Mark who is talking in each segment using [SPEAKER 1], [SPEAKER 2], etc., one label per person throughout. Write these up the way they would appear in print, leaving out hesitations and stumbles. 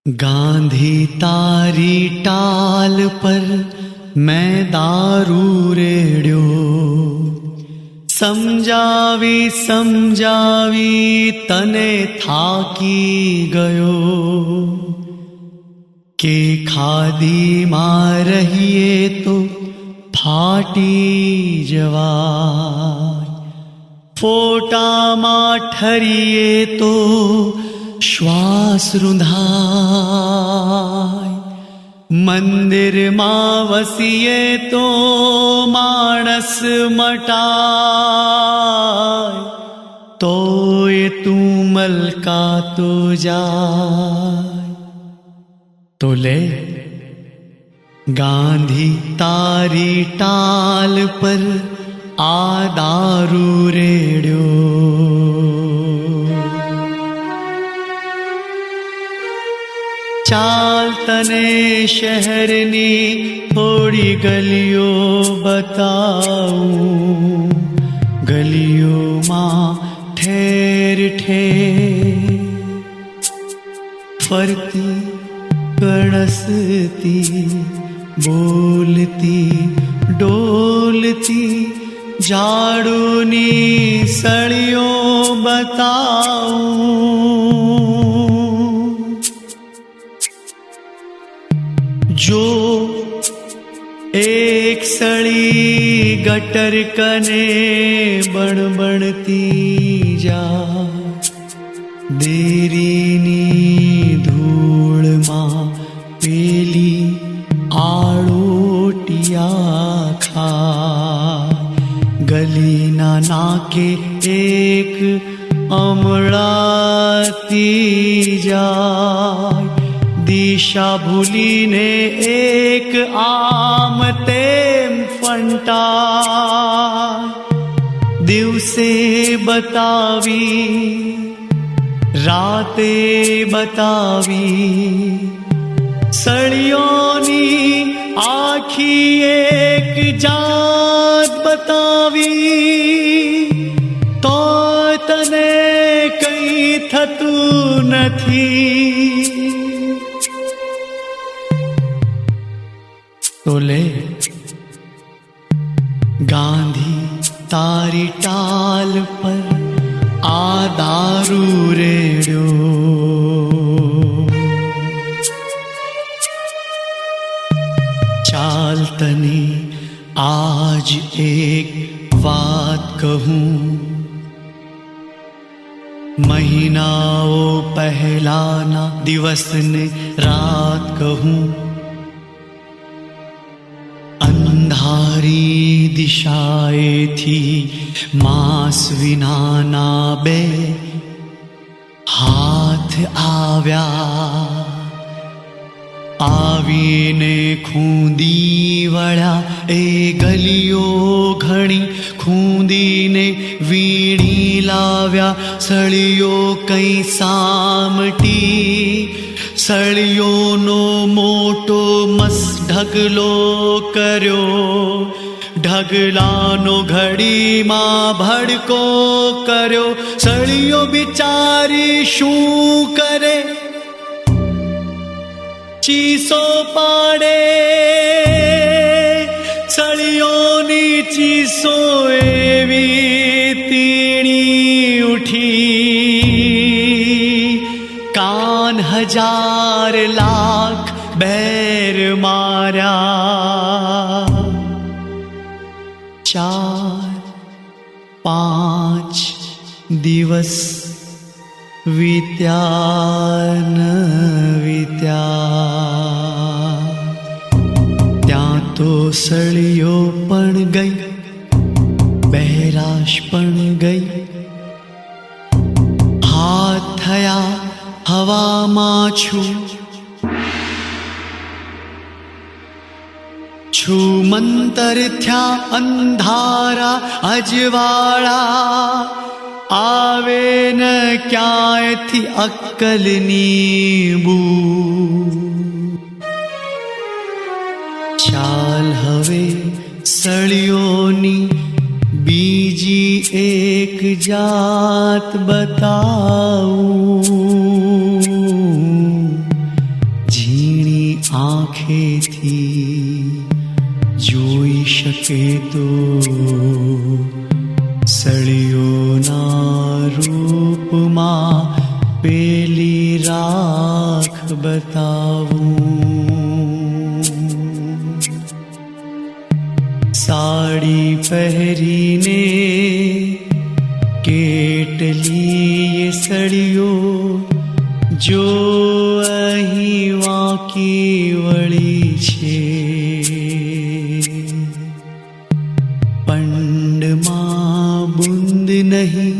[SPEAKER 1] गांधी तारी टाल पर मैं दारू रेड्यो, समजावी समजावी तने थाकी गयो के खादी में रहिए तो फाटी जवाय, फोटा में ठरिए तो श्वास रुंधाय, मंदिर मां वसीए तो मानस मटाय, तो ये तू मलका तो जाय। तो ले गांधी तारी टाल पर आ दारू रेड्यो, चाल तने शहरनी थोड़ी गलियों बताऊं, गलियों मां ठेर ठेर फरती कणसती बोलती डोलती झाड़ूनी सड़ियों बताऊं, जो एक सड़ी गटर कने बणबणती जा, देरीनी धूल मां पेली आड़ोटिया खा, गली ना नाके एक अमड़ाती जाय, दिशा भूली ने एक आम तेम फंटा, दिवसे बतावी राते बतावी, सड़ियोनी आखी एक जात बतावी, तो तने कई थतू नथी। तो ले गांधी तारी टाल पर आ दारू रेड्यो, चाल तने आज एक बात कहूं, महीनाओं पहला ना दिवस ने रात कहूं, अंधारी दिशाए थी मास विना ना बे हाथ आव्या, आवीने खूंदी वळ्या ए गलियो घणी, खूंदी ने वीणी लाव्या, सळियो कई सामटी, सळियो नो मोटो मस ढगलो कर्यो, ढगलानो घड़ी मां भड़को कर्यो, सळियो बिचारी शू करे चीसो पाड़े, सळियोनी चीसो एवी तीणी उठी, कान हजार लाख बैर मार्या, चार पांच दिवस वीत्या न वीत्या, त्यां तो सळियो पण गई, बहराश पण गई, हाथ थया हवा मां छू, छू मंतर थया अंधारा अजवाड़ा, आवे न क्याय थी अक्कलनी बू, चाल हवे सळियोनी बीजी एक जात बताऊं, આંખેથી જોઈ શકે તો સળિયોના રૂપમાં પેલી રાખ બતાવું. સાડી પહેરીને કેટલીય સળીઓ જો અહીં વાંકી વળી છે. પંડમાં બુંદ નહીં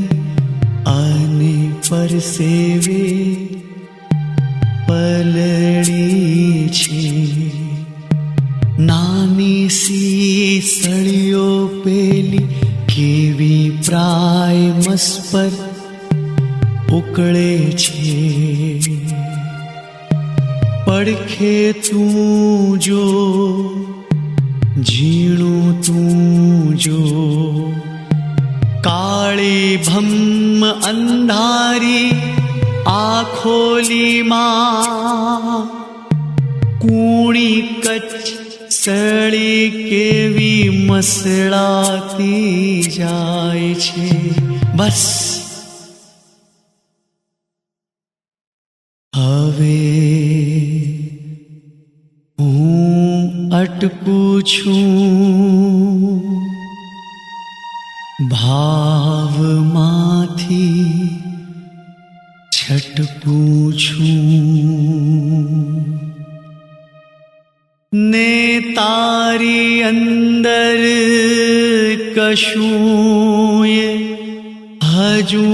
[SPEAKER 1] અને પરસેવે પલળી છે. નાની સી સળીઓ પેલી કેવી પ્રાય મસ પર ઉકળે છે. પડખે તું જો ઝીણું તું જો કાળી ભમ્મ અંધારી આંખોલીમાં કૂણી કચ્છ સળી કેવી મસળાતી જાય છે. બસ હવે હું અટકું છું. ભાવમાંથી છટકું છું ને તારી અંદર કશુંય હજુ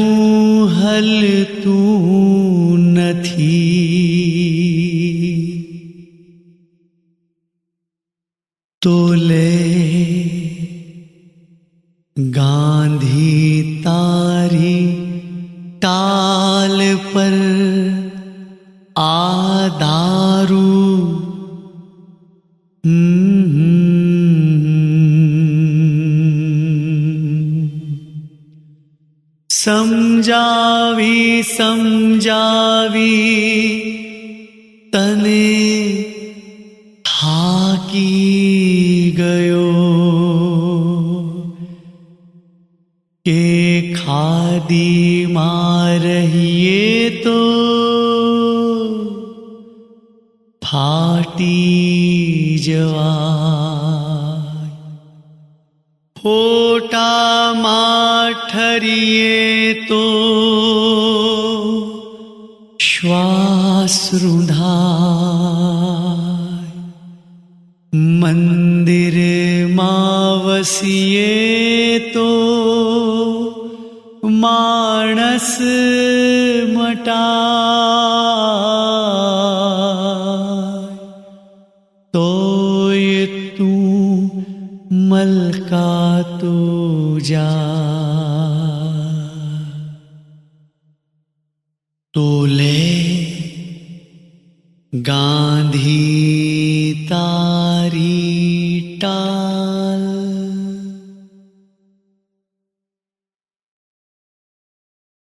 [SPEAKER 1] હલતું નથી. તો લે ગાંધી તારી ટાલ પર આ દારૂ. સમજાવી સમજાવી તને થાકી ગયો કે ખાદીમાં રહીએ તો ફાટી જવાય. ફોટામાં ઠરીએ તો શ્વાસ રૂંધાય. મંદિરમાં વસીએ તો માણસ મટાય. તોય તું મલકાતો જા. તો લે ગાંધી